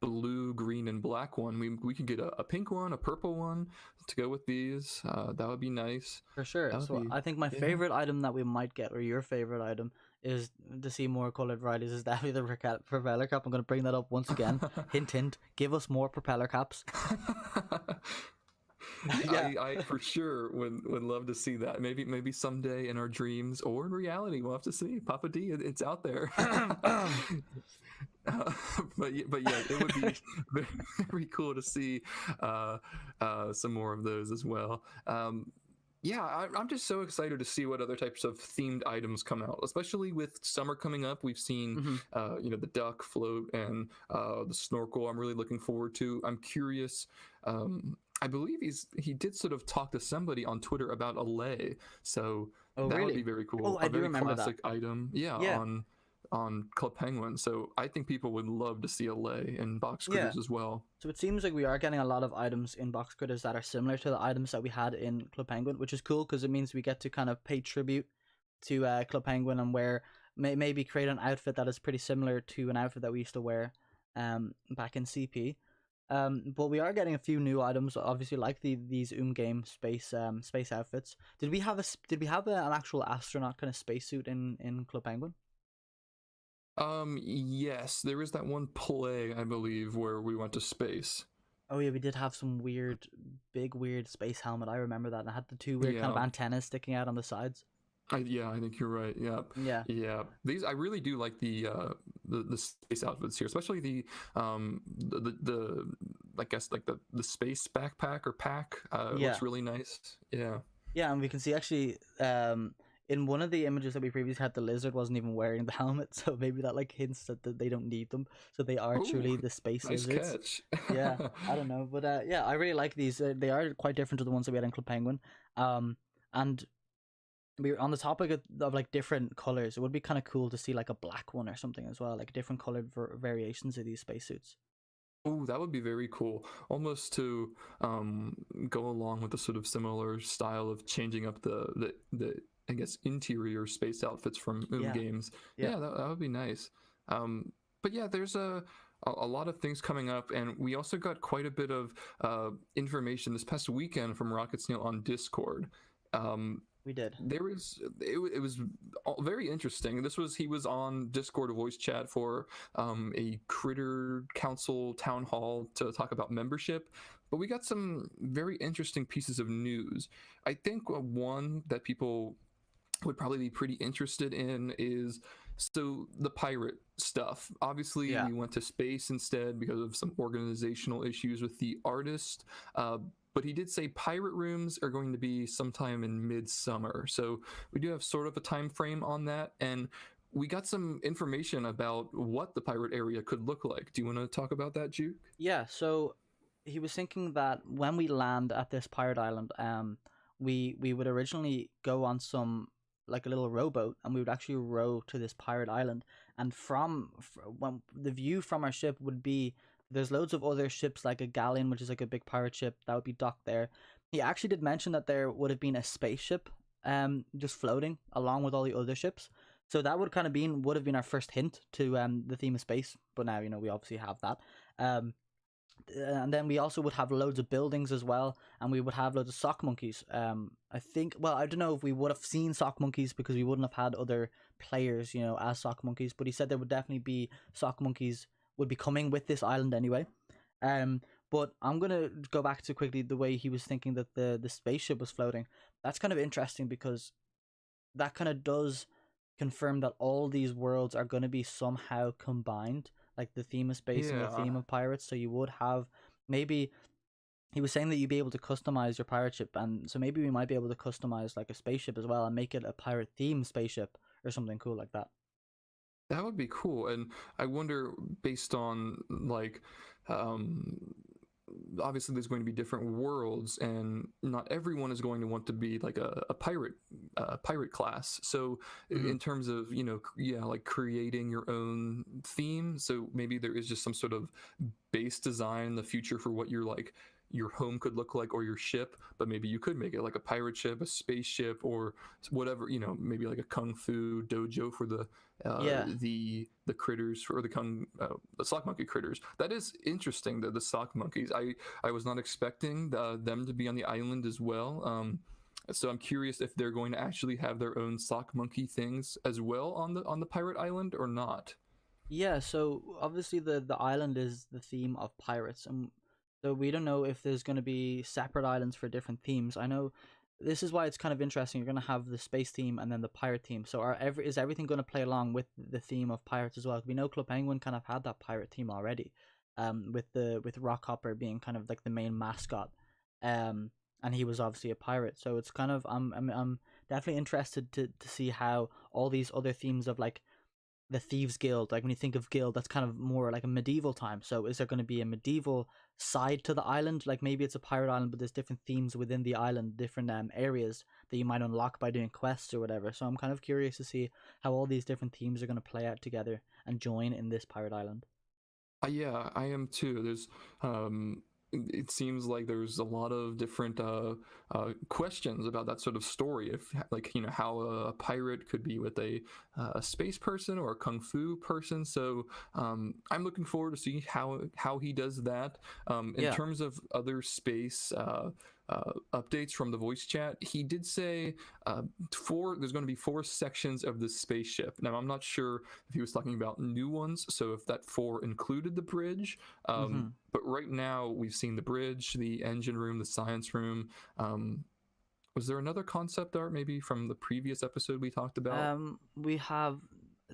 Speaker 1: blue, green, and black one. We could get a pink one, a purple one to go with these. That would be nice.
Speaker 2: for sure.
Speaker 1: That would
Speaker 2: So
Speaker 1: be
Speaker 2: I think my
Speaker 1: yeah.
Speaker 2: favorite item that we might get, or your favorite item, is to see more colored varieties. Is definitely the propeller cap. I'm going to bring that up once again. Hint, hint. Give us more propeller caps. Yeah.
Speaker 1: I for sure would love to see that. Maybe someday in our dreams or in reality, we'll have to see. Papa D, it's out there. But yeah, it would be very cool to see some more of those as well. Yeah, I'm just so excited to see what other types of themed items come out, especially with summer coming up. We've seen,
Speaker 2: Mhm.
Speaker 1: the duck float and the snorkel. I'm really looking forward to. I'm curious. I believe he did sort of talk to somebody on Twitter about a lei, so
Speaker 2: Oh,
Speaker 1: that would be
Speaker 2: really?
Speaker 1: very
Speaker 2: Oh,
Speaker 1: cool.
Speaker 2: I
Speaker 1: A
Speaker 2: do
Speaker 1: very
Speaker 2: remember that.
Speaker 1: classic item, yeah,
Speaker 2: Yeah,
Speaker 1: on Club Penguin. So I think people would love to see a lei in Box
Speaker 2: yeah.
Speaker 1: Critters as well.
Speaker 2: So it seems like we are getting a lot of items in Box Critters that are similar to the items that we had in Club Penguin, which is cool because it means we get to kind of pay tribute to Club Penguin and wear maybe create an outfit that is pretty similar to an outfit that we used to wear back in CP. But we are getting a few new items, obviously, like these game space outfits. Did we have an actual astronaut kind of spacesuit in Club Penguin?
Speaker 1: Yes, there is that one play, I believe, where we went to space.
Speaker 2: Oh yeah, we did have some big weird space helmet. I remember that, and it had the two weird kind of
Speaker 1: Yeah,
Speaker 2: antennas sticking out on the sides.
Speaker 1: yeah, I think you're right. Yeah,
Speaker 2: Yeah,
Speaker 1: yeah. These I really do like the space outfits here, especially the I guess like the space backpack or pack. It
Speaker 2: yeah,
Speaker 1: looks really nice. Yeah.
Speaker 2: yeah, and we can see actually, in one of the images that we previously had, the lizard wasn't even wearing the helmet, so maybe that like hints that they don't need them, so they are
Speaker 1: Oh,
Speaker 2: truly the space
Speaker 1: nice
Speaker 2: lizards.
Speaker 1: catch.
Speaker 2: Yeah, I don't know, but yeah, I really like these. They are quite different to the ones that we had in Club Penguin. And we're on the topic of like different colors. It would be kind of cool to see like a black one or something as well, like different colored variations of these spacesuits.
Speaker 1: Oh, that would be very cool. Almost to go along with the sort of similar style of changing up the I guess interior space outfits from
Speaker 2: Yeah,
Speaker 1: games.
Speaker 2: yeah,
Speaker 1: Yeah, that would be nice. But yeah, there's a lot of things coming up, and we also got quite a bit of information this past weekend from Rocket Snail on Discord. Um,
Speaker 2: we did.
Speaker 1: it was very interesting. He was on Discord voice chat for a critter council town hall to talk about membership, but we got some very interesting pieces of news. I think one that people would probably be pretty interested in is so the pirate stuff. Obviously,
Speaker 2: Yeah.
Speaker 1: we went to space instead because of some organizational issues with the artist. But he did say pirate rooms are going to be sometime in midsummer. So we do have sort of a time frame on that. And we got some information about what the pirate area could look like. Do you want to talk about that, Juke?
Speaker 2: Yeah, so he was thinking that when we land at this pirate island, we would originally go on some like a little rowboat, and we would actually row to this pirate island. And when the view from our ship would be, there's loads of other ships like a galleon, which is like a big pirate ship that would be docked there. He actually did mention that there would have been a spaceship, just floating along with all the other ships. So that would have been our first hint to the theme of space. But now we obviously have that. Um, and then we also would have loads of buildings as well, and we would have loads of sock monkeys. I think, well, I don't know if we would have seen sock monkeys because we wouldn't have had other players, as sock monkeys. But he said there would definitely be sock monkeys would be coming with this island anyway. Um, but I'm gonna go back to quickly the way he was thinking that the spaceship was floating. That's kind of interesting because that kind of does confirm that all these worlds are going to be somehow combined, like the theme of space and the
Speaker 1: Yeah,
Speaker 2: theme of pirates. So you would have, maybe he was saying that you'd be able to customize your pirate ship, and so maybe we might be able to customize like a spaceship as well and make it a pirate themed spaceship or something cool like that.
Speaker 1: that would be cool. And I wonder, based on like, um, obviously there's going to be different worlds, and not everyone is going to want to be like a pirate class. So
Speaker 2: Mm-hmm.
Speaker 1: in terms of yeah, like creating your own theme. So maybe there is just some sort of base design in the future for what you're like your home could look like or your ship, but maybe you could make it like a pirate ship, a spaceship, or whatever, maybe like a kung fu dojo for
Speaker 2: Yeah.
Speaker 1: the critters, or the sock monkey critters. That is interesting, the sock monkeys. I was not expecting them to be on the island as well. So I'm curious if they're going to actually have their own sock monkey things as well on the pirate island or not.
Speaker 2: Yeah, so obviously the island is the theme of pirates, and so we don't know if there's going to be separate islands for different themes. I know this is why it's kind of interesting. You're going to have the space theme and then the pirate theme. So is everything going to play along with the theme of pirates as well? We know Club Penguin kind of had that pirate theme already, with Rockhopper being kind of like the main mascot, and he was obviously a pirate. So it's kind of I'm definitely interested to see how all these other themes of like the thieves guild, like when you think of guild, that's kind of more like a medieval time. So is there going to be a medieval side to the island? Like maybe it's a pirate island, but there's different themes within the island, different areas that you might unlock by doing quests or whatever. So I'm kind of curious to see how all these different themes are going to play out together and join in this pirate island.
Speaker 1: Yeah, I am too. It seems like there's a lot of different questions about that sort of story. If, like, how a pirate could be with a space person or a kung fu person. So I'm looking forward to see how he does that. In
Speaker 2: Yeah.
Speaker 1: terms of other space updates from the voice chat, he did say there's going to be 4 sections of the spaceship. Now, I'm not sure if he was talking about new ones, so if that 4 included the bridge.
Speaker 2: Mm-hmm.
Speaker 1: But right now, we've seen the bridge, the engine room, the science room. Was there another concept art maybe from the previous episode we talked about?
Speaker 2: We have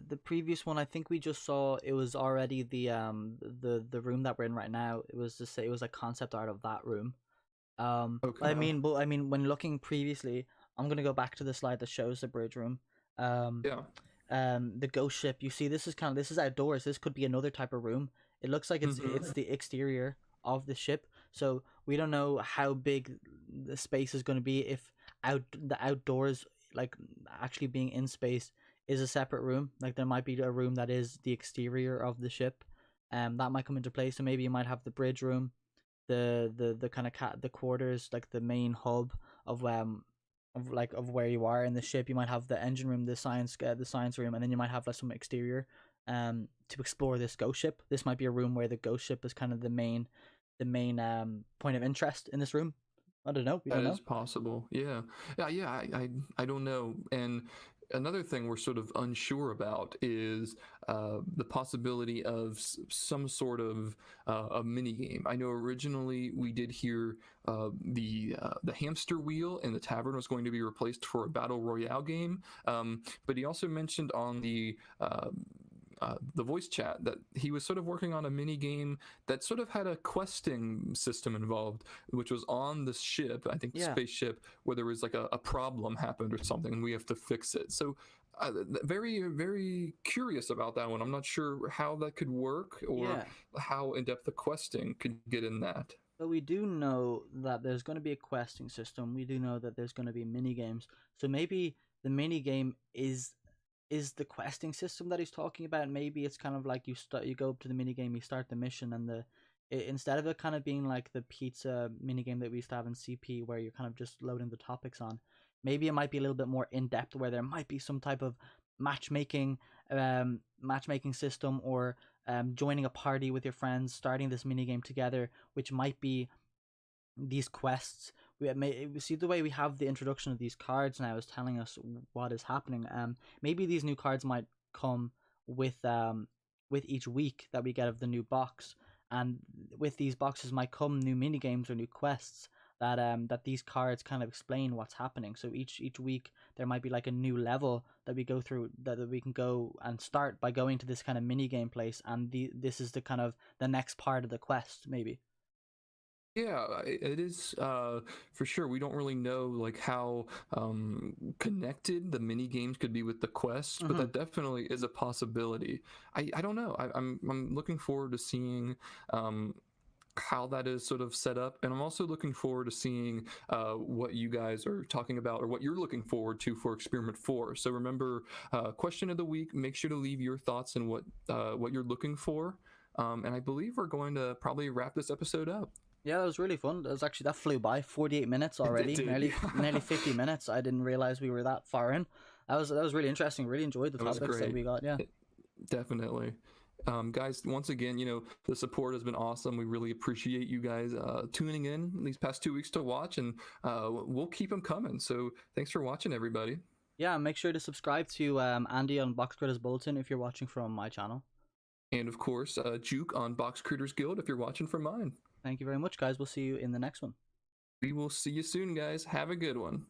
Speaker 2: the previous one. I think we just saw it was already the room that we're in right now. It was just it was like concept art of that room.
Speaker 1: Okay.
Speaker 2: I mean, when looking previously, I'm gonna go back to the slide that shows the bridge room. Um,
Speaker 1: Yeah.
Speaker 2: the ghost ship. You see, this is outdoors. This could be another type of room. It looks like
Speaker 1: Mm-hmm.
Speaker 2: it's the exterior of the ship. So we don't know how big the space is going to be. If the outdoors, like actually being in space, is a separate room. Like there might be a room that is the exterior of the ship. That might come into play. So maybe you might have the bridge room, the kind of the quarters, like the main hub of where you are in the ship. You might have the engine room, the science room, and then you might have like some exterior to explore this ghost ship. This might be a room where the ghost ship is kind of the main point of interest in this room. I don't know. We
Speaker 1: That
Speaker 2: don't know.
Speaker 1: is possible. Yeah. Yeah, yeah, I don't know. And another thing we're sort of unsure about is the possibility of some sort of a mini game. I know originally we did hear the hamster wheel in the tavern was going to be replaced for a battle royale game, but he also mentioned on the voice chat that he was sort of working on a mini game that sort of had a questing system involved, which was on the ship, I think the
Speaker 2: Yeah,
Speaker 1: spaceship, where there was like a problem happened or something, and we have to fix it. So, very, very curious about that one. I'm not sure how that could work or
Speaker 2: yeah.
Speaker 1: how in depth the questing could get in that.
Speaker 2: So we do know that there's going to be a questing system. We do know that there's going to be mini games. So maybe the mini game is the questing system that he's talking about. Maybe it's kind of like you go up to the mini game, you start the mission, and instead of it kind of being like the pizza mini game that we used to have in CP, where you're kind of just loading the topics on. Maybe it might be a little bit more in depth, where there might be some type of matchmaking, matchmaking system, or joining a party with your friends, starting this mini game together, which might be these quests. We see the way we have the introduction of these cards now is telling us what is happening. Maybe these new cards might come with each week that we get of the new box, and with these boxes might come new mini games or new quests that these cards kind of explain what's happening. So each week there might be like a new level that we go through, that we can go and start by going to this kind of mini game place, and this is the kind of the next part of the quest maybe.
Speaker 1: Yeah, it is for sure. We don't really know like how connected the mini games could be with the quests, but
Speaker 2: Mm-hmm.
Speaker 1: that definitely is a possibility. I don't know. I'm looking forward to seeing how that is sort of set up, and I'm also looking forward to seeing what you guys are talking about or what you're looking forward to for Experiment 4. So remember, question of the week. Make sure to leave your thoughts and what you're looking for. And I believe we're going to probably wrap this episode up.
Speaker 2: Yeah, that was really fun. That flew by. 48 minutes
Speaker 1: It
Speaker 2: already,
Speaker 1: did.
Speaker 2: nearly 50 minutes. I didn't realize we were that far in. That was really interesting. Really enjoyed the
Speaker 1: It was
Speaker 2: topics that
Speaker 1: great.
Speaker 2: we got. Yeah.
Speaker 1: Definitely. Guys, once again, the support has been awesome. We really appreciate you guys tuning in these past 2 weeks to watch, and we'll keep them coming. So thanks for watching, everybody.
Speaker 2: Yeah, make sure to subscribe to Andy on Box Critters Bulletin if you're watching from my channel.
Speaker 1: And of course, Juke on Box Critters Guild if you're watching from mine.
Speaker 2: Thank you very much, guys. We'll see you in the next one.
Speaker 1: We will see you soon, guys. Have a good one.